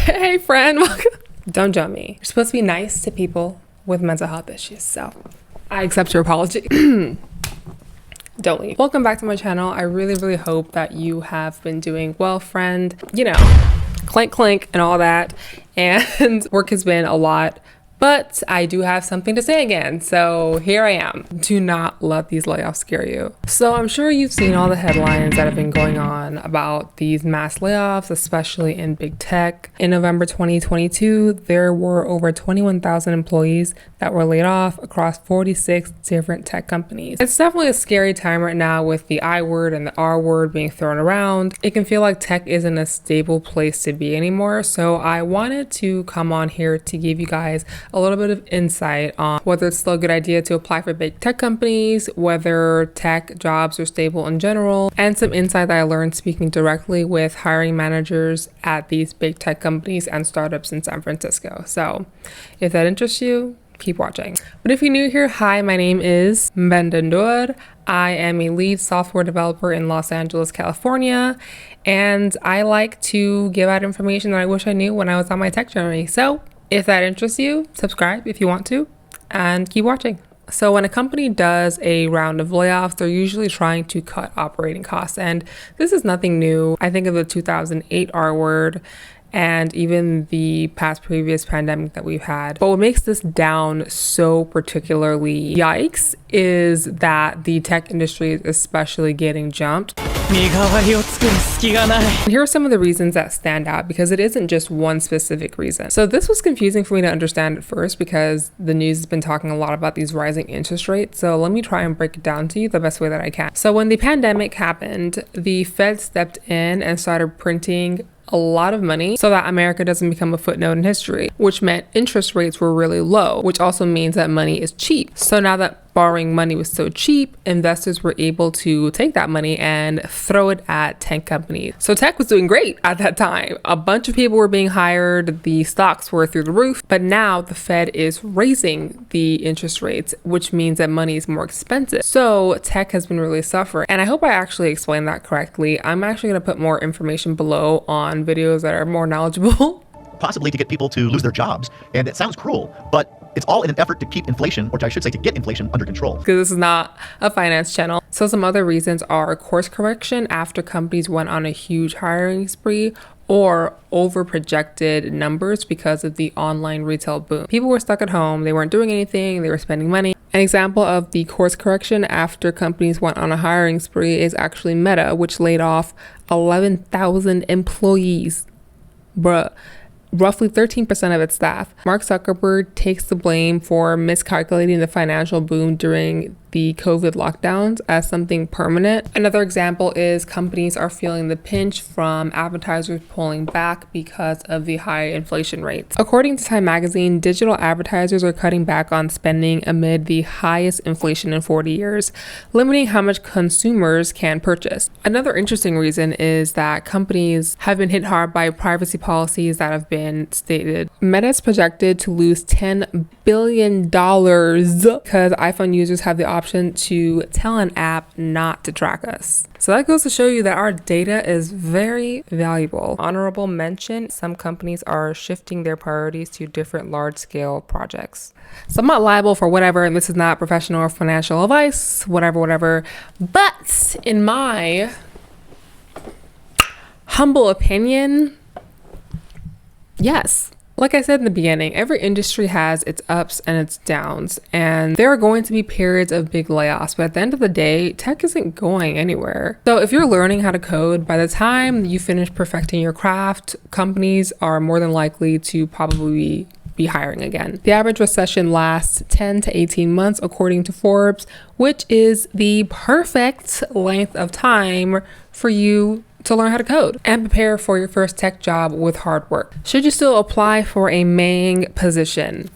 Hey friend, welcome. Don't jump me. You're supposed to be nice to people with mental health issues, so I accept your apology. Don't leave. Welcome back to my channel. I really hope that you have been doing well, friend. You know, clink clink and all that, and work has been a lot, but I do have something to say again, so here I am. Do not let these layoffs scare you. So I'm sure you've seen all the headlines that have been going on about these mass layoffs, especially in big tech. In November 2022, there were over 21,000 employees that were laid off across 46 different tech companies. It's definitely a scary time right now with the I word and the R word being thrown around. It can feel like tech isn't a stable place to be anymore, so I wanted to come on here to give you guys a little bit of insight on whether it's still a good idea to apply for big tech companies, whether tech jobs are stable in general, and some insight that I learned speaking directly with hiring managers at these big tech companies and startups in San Francisco. So if that interests you, keep watching. But if you're new here, hi, my name is Bendendur. I am a lead software developer in Los Angeles, California, and I like to give out information that I wish I knew when I was on my tech journey. So if that interests you, subscribe if you want to, and keep watching. So when a company does a round of layoffs, they're usually trying to cut operating costs. And this is nothing new. I think of the 2008 R word and even the previous pandemic that we've had. But what makes this down so particularly yikes is that the tech industry is especially getting jumped. And here are some of the reasons that stand out, because it isn't just one specific reason. So this was confusing for me to understand at first because the news has been talking a lot about these rising interest rates. So let me try and break it down to you the best way that I can. So when the pandemic happened, the Fed stepped in and started printing a lot of money so that America doesn't become a footnote in history, which meant interest rates were really low, which also means that money is cheap. So now that borrowing money was so cheap, investors were able to take that money and throw it at tech companies. So tech was doing great at that time. A bunch of people were being hired, the stocks were through the roof, but now the Fed is raising the interest rates, which means that money is more expensive. So tech has been really suffering. And I hope I actually explained that correctly. I'm actually going to put more information below on videos that are more knowledgeable. Possibly to get people to lose their jobs. And it sounds cruel, but it's all in an effort to keep inflation, or I should say to get inflation under control. Because this is not a finance channel. So some other reasons are course correction after companies went on a huge hiring spree, or over-projected numbers because of the online retail boom. People were stuck at home, they weren't doing anything, they were spending money. An example of the course correction after companies went on a hiring spree is actually Meta, which laid off 11,000 employees. Bruh. Roughly 13% of its staff. Mark Zuckerberg takes the blame for miscalculating the financial boom during the COVID lockdowns as something permanent. Another example is companies are feeling the pinch from advertisers pulling back because of the high inflation rates. According to Time magazine, digital advertisers are cutting back on spending amid the highest inflation in 40 years, limiting how much consumers can purchase. Another interesting reason is that companies have been hit hard by privacy policies that have been stated. Meta is projected to lose $10 billion because iPhone users have the option to tell an app not to track us. So that goes to show you that our data is very valuable. Honorable mention, some companies are shifting their priorities to different large-scale projects. So I'm not liable for whatever, and this is not professional or financial advice, whatever. But in my humble opinion, yes. Like I said in the beginning, every industry has its ups and its downs, and there are going to be periods of big layoffs, but at the end of the day, tech isn't going anywhere. So if you're learning how to code, by the time you finish perfecting your craft, companies are more than likely to probably be hiring again. The average recession lasts 10 to 18 months, according to Forbes, which is the perfect length of time for you to learn how to code and prepare for your first tech job with hard work. Should you still apply for a MAANG position?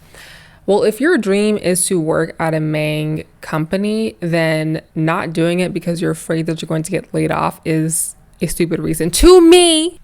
Well, if your dream is to work at a MAANG company, then not doing it because you're afraid that you're going to get laid off is a stupid reason. To me,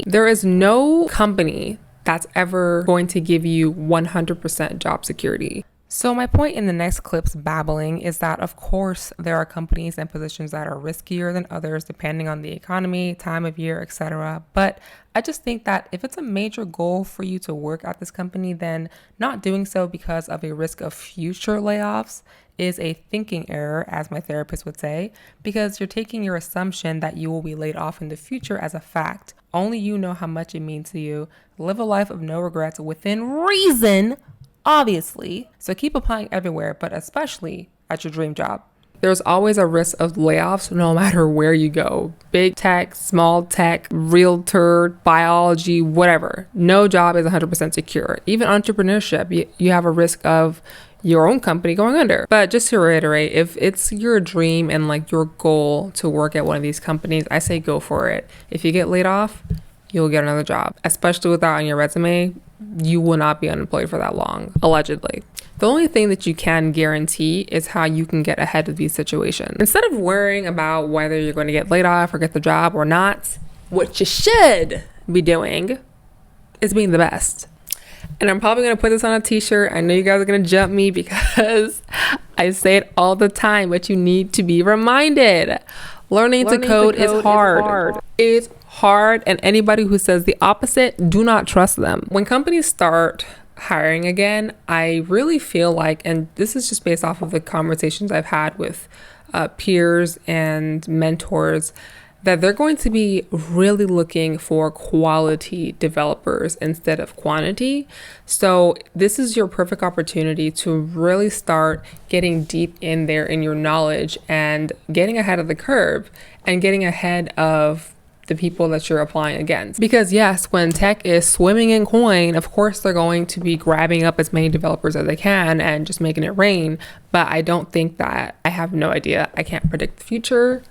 there is no company that's ever going to give you 100% job security. So my point in the next clip's babbling is that, of course, there are companies and positions that are riskier than others depending on the economy, time of year, etc. But I just think that if it's a major goal for you to work at this company, then not doing so because of a risk of future layoffs is a thinking error, as my therapist would say, because you're taking your assumption that you will be laid off in the future as a fact. Only you know how much it means to you. Live a life of no regrets within reason, obviously. So keep applying everywhere, but especially at your dream job. There's always a risk of layoffs no matter where you go. Big tech, small tech, realtor, biology, whatever. No job is 100% secure. Even entrepreneurship, you have a risk of your own company going under. But just to reiterate, if it's your dream and like your goal to work at one of these companies, I say go for it. If you get laid off, you'll get another job. Especially with that on your resume, you will not be unemployed for that long, allegedly. The only thing that you can guarantee is how you can get ahead of these situations. Instead of worrying about whether you're going to get laid off or get the job or not, what you should be doing is being the best. And I'm probably going to put this on a t-shirt. I know you guys are going to jump me because I say it all the time, but you need to be reminded. Learning to code is hard. It's hard, and anybody who says the opposite, do not trust them. When companies start hiring again, I really feel like, and this is just based off of the conversations I've had with peers and mentors, that they're going to be really looking for quality developers instead of quantity. So this is your perfect opportunity to really start getting deep in there in your knowledge and getting ahead of the curve and getting ahead of the people that you're applying against. Because yes, when tech is swimming in coin, of course they're going to be grabbing up as many developers as they can and just making it rain. But I don't think that, I have no idea. I can't predict the future.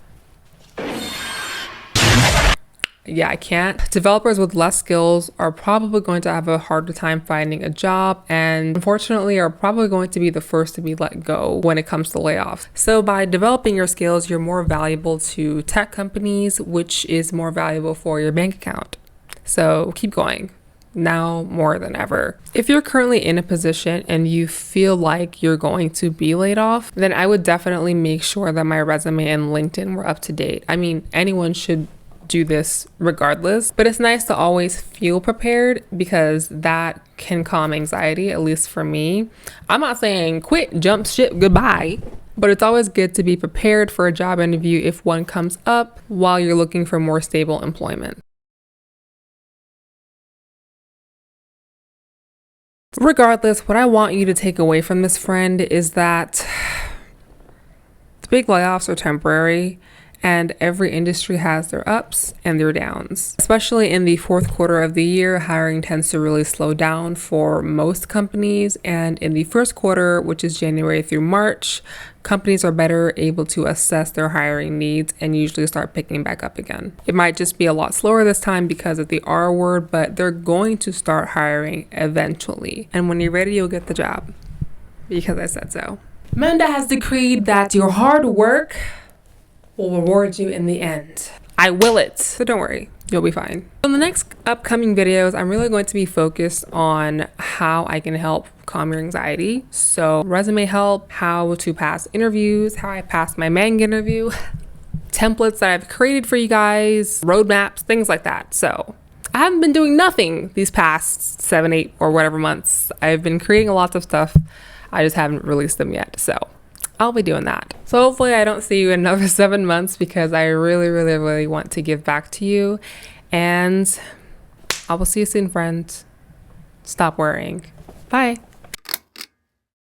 Yeah, I can't. Developers with less skills are probably going to have a harder time finding a job, and unfortunately are probably going to be the first to be let go when it comes to layoffs. So by developing your skills, you're more valuable to tech companies, which is more valuable for your bank account. So keep going. Now more than ever. If you're currently in a position and you feel like you're going to be laid off, then I would definitely make sure that my resume and LinkedIn were up to date. I mean, anyone should do this regardless, but it's nice to always feel prepared because that can calm anxiety, at least for me. I'm not saying quit, jump ship, goodbye, but it's always good to be prepared for a job interview if one comes up while you're looking for more stable employment. Regardless, what I want you to take away from this, friend, is that the big layoffs are temporary. And every industry has their ups and their downs. Especially in the fourth quarter of the year, hiring tends to really slow down for most companies. And in the first quarter, which is January through March, companies are better able to assess their hiring needs and usually start picking back up again. It might just be a lot slower this time because of the R word, but they're going to start hiring eventually. And when you're ready, you'll get the job because I said so. Amanda has decreed that your hard work will reward you in the end. I will it. So don't worry, you'll be fine. In the next upcoming videos, I'm really going to be focused on how I can help calm your anxiety. So resume help, how to pass interviews, how I passed my MAANG interview, templates that I've created for you guys, roadmaps, things like that. So I haven't been doing nothing these past 7, 8 or whatever months. I've been creating a lot of stuff. I just haven't released them yet. So I'll be doing that. So hopefully I don't see you in another 7 months because I really want to give back to you. And I will see you soon, friends. Stop worrying. Bye.